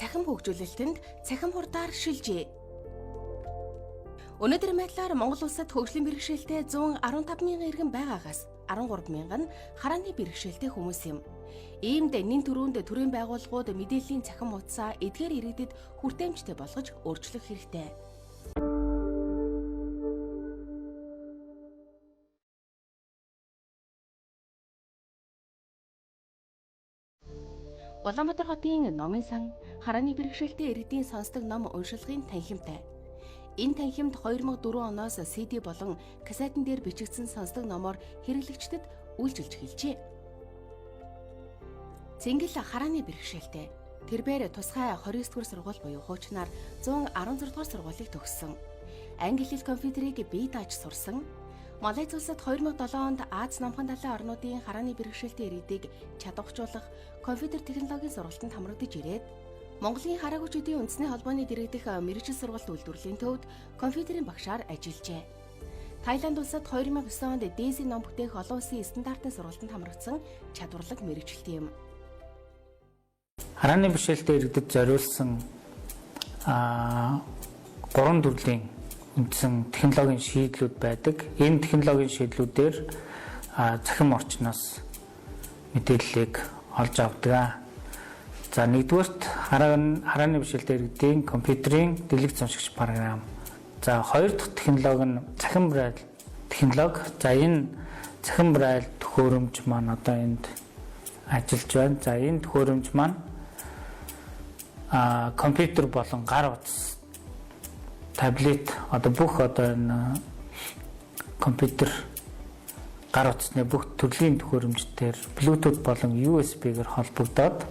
цахим хөгжүүлэлтэнд цахим хурдаар шилжээ. Өнөөдөр байдлаар Монгол улсад хөгжлийн бэрхшээлтэй 115 мянган иргэн байгаагаас 13 мянган харааны бэрхшээлтэй хүмүүс юм. Иймд нэн төрөнд төрийн байгууллагууд мэдээллийн цахим хуудасаа эдгээр иргэдэд хүртээмжтэй болгож өөрчлөх хэрэгтэй. Улаанбаатар хотын номын сан харааны бэрхшээлтэй иргэдийн сонсдог ном уншилгын танхимтай. Энэ танхимд 2004 оноос CD болон кассетын дээр бичигдсэн сонсдог номоор хэрэглэгчдэд үйлчилж эхэлжээ. Цэнгэл харааны бэрхшээлтэй. Тэрбээр тусгай 29-р сургууль буюу хуучнаар 116-р сургуулийг төгссөн. Англи хэл компьютерийг бие дааж сурсан. Малайз улсад 2007 онд Аз намхан далайн орнуудын харааны бэрхшээлтэй иргэдийг чадваржуулах компьютер технологийн сургалтанд хамрагдаж ирээд Монголын хараагүйчүүдийн үндэсний холбооны дэргэдэх мэргэжил сургалт үйлдвэрлэлийн төвд компьютерийн багшаар ажиллажээ. Тайланд улсад 2009 онд DC ном бүтээх олон улсын стандартын сургалтанд хамрагдсан чадварлаг мэргэжилтэй юм. Харааны бэрхшээлтэй иргэдэд зориулсан 3 төрлийн үндсэн технологийн шийдлүүд байдаг. Энэ технологийн шийдлүүдээр цахим орчноос мэдээллийг олж авдаг. За нэгдүгээрт харааны бэрхшээлтэй иргэдийн компьютерийн дэлгэц уншигч програм. За хоёр дахь технологи нь цахим braille технологи. За энэ цахим braille төхөөрөмж маань одоо энд ажиллаж байна. За энэ төхөөрөмж маань компьютер болон гар утас, таблет одоо бүх одоо энэ компьютер гар утасны бүх төрлийн төхөөрөмжтөр Bluetooth болон USB-гээр холбогдоод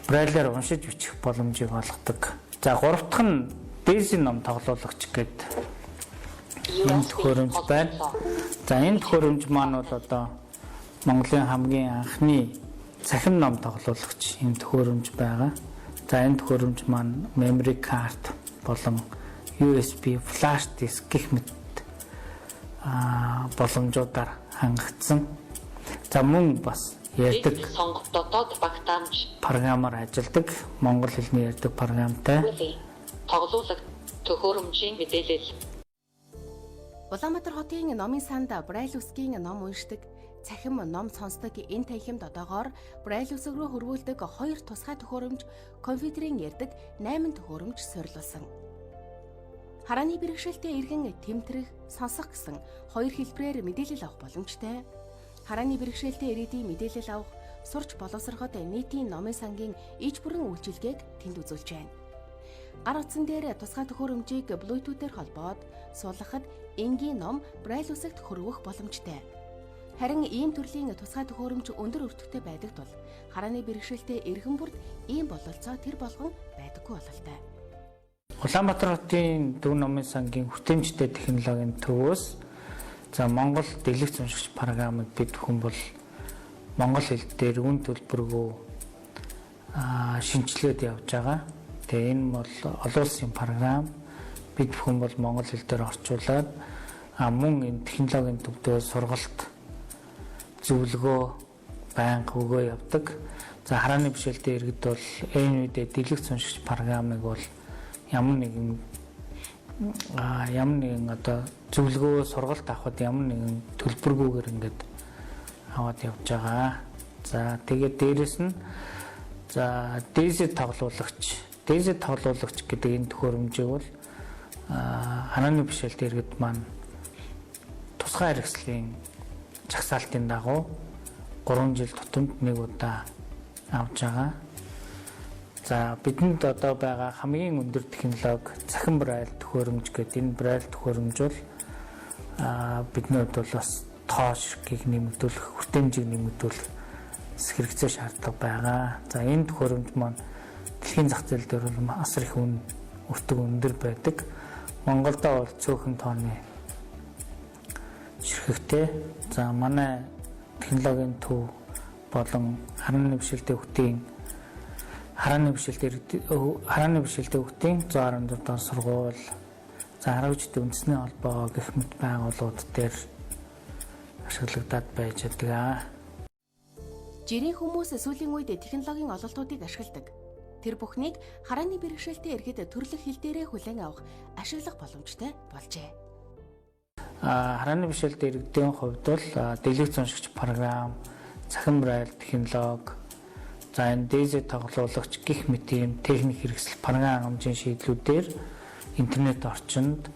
braille-аар уншиж бичих боломжийг олгодог. За гурав дахь нь DC ном тоглуулагч гэдэг энэ төхөөрөмж байна. За энэ төхөөрөмж маань бол одоо Монголын хамгийн анхны цахим ном тоглуулагч энэ төхөөрөмж байгаа. За энэ төхөөрөмж маань memory card болон USB flash disk гэх мэт боломжуудаар хангагдсан. За мөн бас ярьдаг сонгогдоод багтаамж програмаар ажилладаг монгол хэлний ярьдаг програмтай тоглуулах төхөөрөмжийн мэдээлэл. Улаанбаатар хотын номын санд Braille үсгийн ном уншдаг, цахим ном сонсдог энэ танхимд одоогоор Braille үсэг рүү хөрвүүлдэг 2 тусгай төхөөрөмж, компьютерийн ярьдаг 8 төхөөрөмж суурилсан. Харааны бэрхшээлтэй иргэн тэмтрэх, сонсох гэсэн 2 хэлбэрээр мэдээлэл авах боломжтой. Харааны бэрхшээлтэй иргэдийн мэдээлэл авах, сурч боловсроход нийтийн номын сангийн иж бүрэн үйлчилгээг тэнд үзүүлж байна. Гар утсан дээр тусгай төхөөрөмжийг Bluetooth-ээр холбоод суулгахад энгийн ном Braille үсэгт хөрвөх боломжтой. Харин ийм төрлийн тусгай төхөөрөмж өндөр өртөгтэй байдаг тул харааны бэрхшээлтэй иргэн бүрд ийм бололцоо тэр болгон байдаггүй бололтой. Улаанбаатар хотын Төв номын сангийн хүртээмжтэй технологийн төвөөс за Монгол дэлгэц уншигч програмыг бид хүн бол монгол хэл дээр үн төлбөргүй шинжилгээд явж байгаа. Тэгээ энэ бол олон улсын програм. Бид хүн бол монгол хэл дээр орчуулад мөн энэ технологийн төвдөө сургалт зөвлөгөө байнга өгөө явдаг. За харааны бэрхшээлтэй иргэд бол энэ үедээ дэлгэц уншигч програмыг бол ямар нэгэн одоо зөвлөгөө сургалт авахд ямар нэгэн төлбөргүйгээр ингээд аваад явж байгаа. За тэгээд дээрэс нь за DC тоглуулагч гэдэг энэ төхөөрөмжийг бол харааны бэрхшээлтэй иргэд маань тусгай хэрэгслийн жагсаалтын дагуу 3 жил тутамд нэг удаа авж байгаа. За бидэнд одоо байгаа хамгийн өндөр технологи цахим braille төхөөрөмж гэдэг энэ braille төхөөрөмж бол бидний хувьд бол бас тоо ширхгийг нэмэгдүүлэх, хүртээмжийг нэмэгдүүлэх хэрэгцээ шаардлага байгаа. За энэ төхөөрөмж маань дэлхийн зах зээл дээр бол маш их өртөг өндөр байдаг. Монголдо бол цөөхөн тооны ширхэгтэй. За манай технологийн төв болон харааны бэрхшээлтэй хүүхдийн 116 дахь сургууль, за хараагчдын үндэсний холбоо гэх мэт байгууллагууд дээр ашиглагдаад байж байгаа. Жирийн хүмүүс сүүлийн үед технологийн ололтуудыг ашигладаг. Тэр бүхнийг харааны бэрхшээлтэй иргэд төрөлх хил дээрээ хүлээн авах ашиглах боломжтой болжээ. Харааны бэрхшээлтэй иргэдийн хувьд бол дэлгэц уншигч програм, цахим braille технологи, за энэ ДЗ тоглуулагч гэх мэт ийм техник хэрэгсэл програм хангамжийн шийдлүүдээр интернет орчинд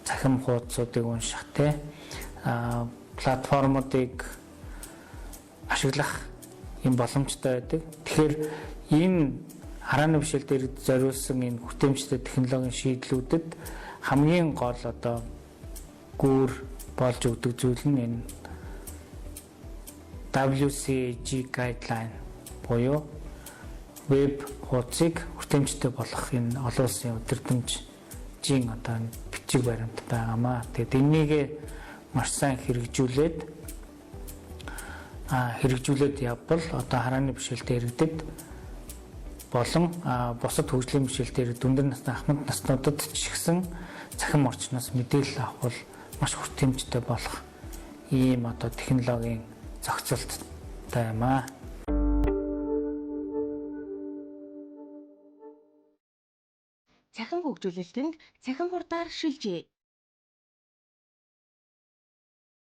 цахим хуудасуудыг унших платформуудыг ашиглах юм боломжтой байдаг. Тэгэхээр энэ харааны бэрхшээлтэй иргэд зориулсан энэ хүртээмжтэй технологийн шийдлүүдэд хамгийн гол одоо гүүр болж өгдөг зүйл нь энэ WCAG guideline буюу веб хуудсыг хүртээмжтэй болгох энэ олон улсын удирдамжийн одоо бичиг баримт байгаамаа. Тэгээд энийг маш сайн хэрэгжүүлээд явбал одоо харааны бэрхшээлтэй иргэдэд болон бусад хөгжлийн бэрхшээлтэй иргэд өндөр насны ахмад наснуудад ч ихсэн цахим орчноос мэдээлэл авах бол маш хүртээмжтэй болох ийм одоо технологийн зохицолттой юм аа. Цахим хөгжүүлэлтэнд цахим хурдаар шилжээ.